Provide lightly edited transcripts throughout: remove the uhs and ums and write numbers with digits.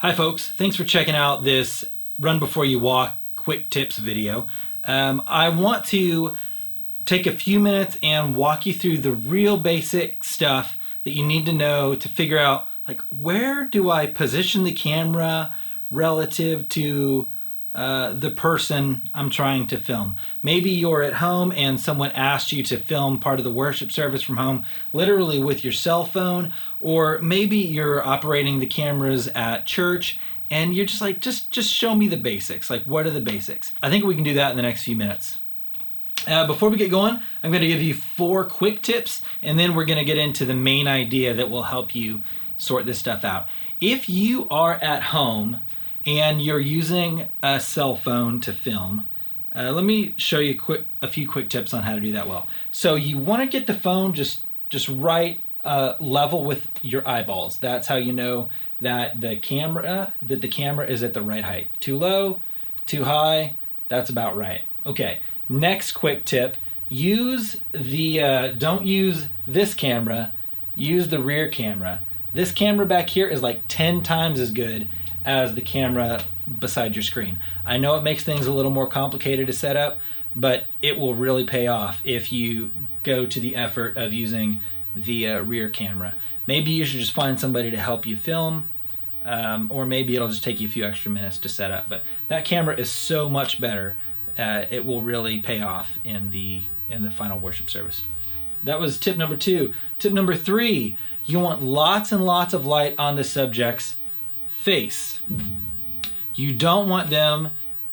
Hi folks, thanks for checking out this Run Before You Walk quick tips video. I want to take a few minutes and walk you through the real basic stuff that you need to know to figure out, like, where do I position the camera relative to the person I'm trying to film. Maybe you're at home and someone asked you to film part of the worship service from home, literally with your cell phone, or maybe you're operating the cameras at church and you're just like, just show me the basics. Like, what are the basics? I think we can do that in the next few minutes. Before we get going, I'm going to give you 4 quick tips, and then we're going to get into the main idea that will help you sort this stuff out. If you are at home and you're using a cell phone to film, let me show you a few quick tips on how to do that well. So you want to get the phone just right level with your eyeballs. That's how you know that the camera is at the right height. Too low, too high, that's about right. Okay, next quick tip, use the, don't use this camera, use the rear camera. This camera back here is like 10 times as good as the camera beside your screen. I know it makes things a little more complicated to set up, but it will really pay off if you go to the effort of using the rear camera. Maybe you should just find somebody to help you film, or maybe it'll just take you a few extra minutes to set up. But that camera is so much better. It will really pay off in the final worship service. That was tip number 2. Tip number 3, you want lots and lots of light on the subject's face. You don't want them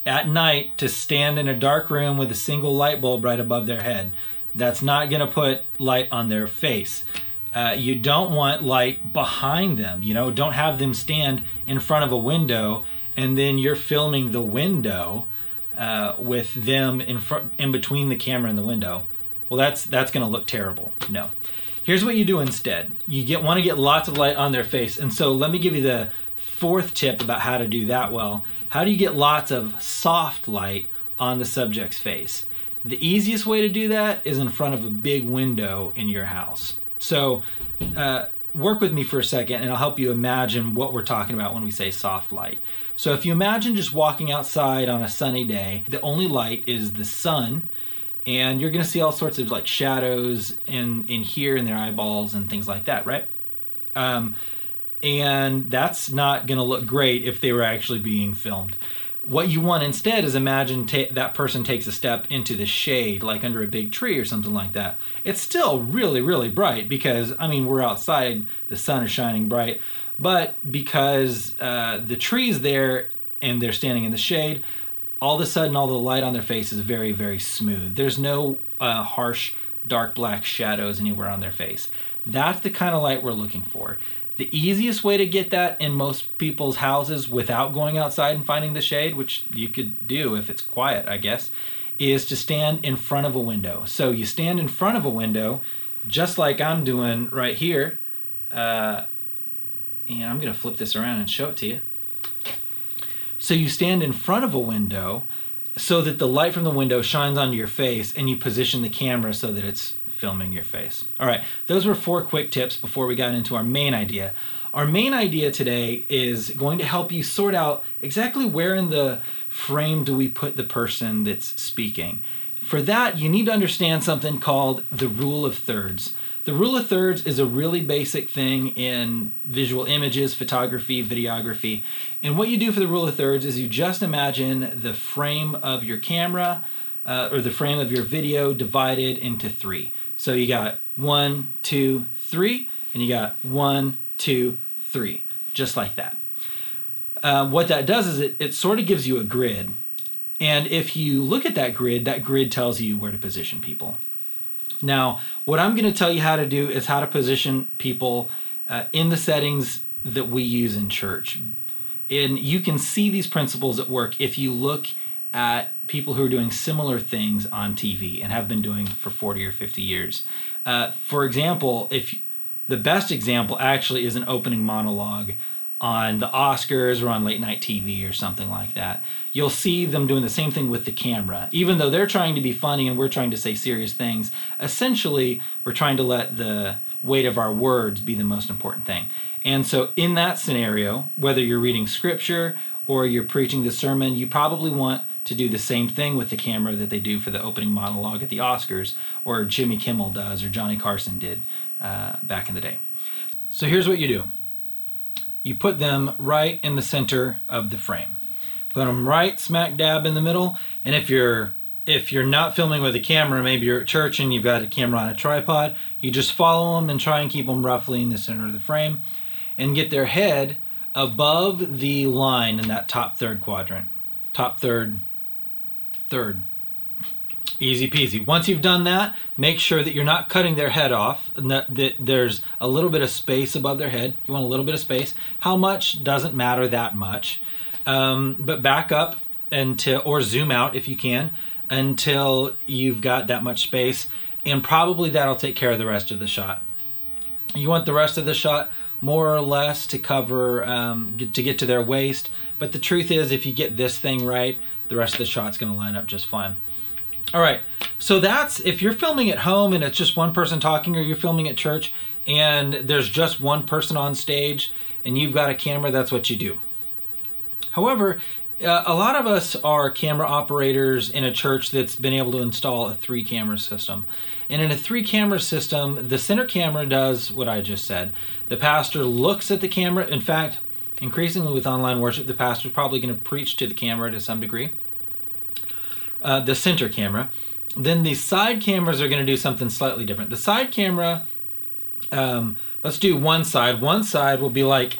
at night to stand in a dark room with a single light bulb right above their head. That's not going to put light on their face. You don't want light behind them. You know, don't have them stand in front of a window and then you're filming the window with them in between the camera and the window. Well, that's going to look terrible. No. Here's what you do instead. You want to get lots of light on their face. And so let me give you the 4th tip about how to do that well. How do you get lots of soft light on the subject's face? The easiest way to do that is in front of a big window in your house. So work with me for a second and I'll help you imagine what we're talking about when we say soft light. So if you imagine just walking outside on a sunny day, the only light is the sun, and you're going to see all sorts of like shadows in here in their eyeballs and things like that, right? And that's not going to look great if they were actually being filmed. What you want instead is imagine that person takes a step into the shade, like under a big tree or something like that. It's still really, really bright because, I mean, we're outside, the sun is shining bright, but because the tree's there and they're standing in the shade, all of a sudden all the light on their face is very, very smooth. There's no harsh, dark black shadows anywhere on their face. That's the kind of light we're looking for. The easiest way to get that in most people's houses without going outside and finding the shade, which you could do if it's quiet, I guess, is to stand in front of a window. So you stand in front of a window, just like I'm doing right here, and I'm going to flip this around and show it to you. So you stand in front of a window so that the light from the window shines onto your face, and you position the camera so that it's filming your face. All right, those were 4 quick tips before we got into our main idea. Our main idea today is going to help you sort out exactly where in the frame do we put the person that's speaking. For that, you need to understand something called the rule of thirds. The rule of thirds is a really basic thing in visual images, photography, videography. And what you do for the rule of thirds is you just imagine the frame of your camera or the frame of your video divided into 3. So you got 1, 2, 3, and you got 1, 2, 3, just like that. What that does is it sort of gives you a grid. And if you look at that grid tells you where to position people. Now, what I'm going to tell you how to do is how to position people in the settings that we use in church. And you can see these principles at work if you look at people who are doing similar things on TV and have been doing for 40 or 50 years. For example, the best example actually is an opening monologue on the Oscars or on late night TV or something like that. You'll see them doing the same thing with the camera. Even though they're trying to be funny and we're trying to say serious things, essentially we're trying to let the weight of our words be the most important thing. And so in that scenario, whether you're reading scripture or you're preaching the sermon, you probably want to do the same thing with the camera that they do for the opening monologue at the Oscars, or Jimmy Kimmel does, or Johnny Carson did back in the day. So here's what you do. You put them right in the center of the frame. Put them right smack dab in the middle. And if you're not filming with a camera, maybe you're at church and you've got a camera on a tripod, you just follow them and try and keep them roughly in the center of the frame and get their head above the line in that top third quadrant. Top third. Easy peasy. Once you've done that, make sure that you're not cutting their head off, and that there's a little bit of space above their head. You want a little bit of space. How much doesn't matter that much. But back up or zoom out if you can, until you've got that much space, and probably that'll take care of the rest of the shot. You want the rest of the shot more or less to cover, to get to their waist, but the truth is, if you get this thing right, the rest of the shot's going to line up just fine. All right, so that's if you're filming at home and it's just one person talking, or you're filming at church and there's just one person on stage and you've got a camera, that's what you do. However, a lot of us are camera operators in a church that's been able to install a 3-camera system. And in a 3-camera system, the center camera does what I just said. The pastor looks at the camera. In fact, increasingly with online worship, the pastor's probably going to preach to the camera to some degree. The center camera. Then the side cameras are going to do something slightly different. The side camera, let's do one side. One side will be like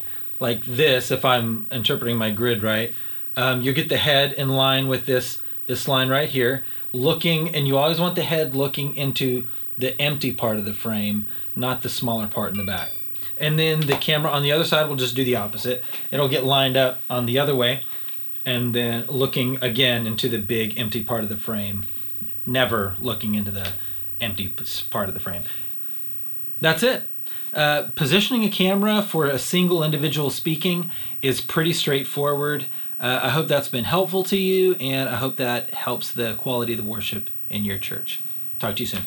this, if I'm interpreting my grid right. You get the head in line with this line right here, looking, and you always want the head looking into the empty part of the frame, not the smaller part in the back. And then the camera on the other side will just do the opposite. It'll get lined up on the other way, and then looking again into the big empty part of the frame, never looking into the empty part of the frame. That's it. Positioning a camera for a single individual speaking is pretty straightforward. I hope that's been helpful to you, and I hope that helps the quality of the worship in your church. Talk to you soon.